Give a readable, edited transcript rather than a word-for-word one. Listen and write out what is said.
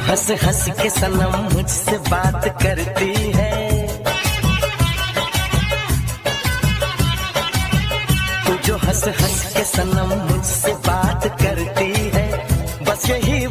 हंस हंस के सनम मुझसे बात करती है, तू जो हंस हंस के सनम मुझसे बात करती है, बस यही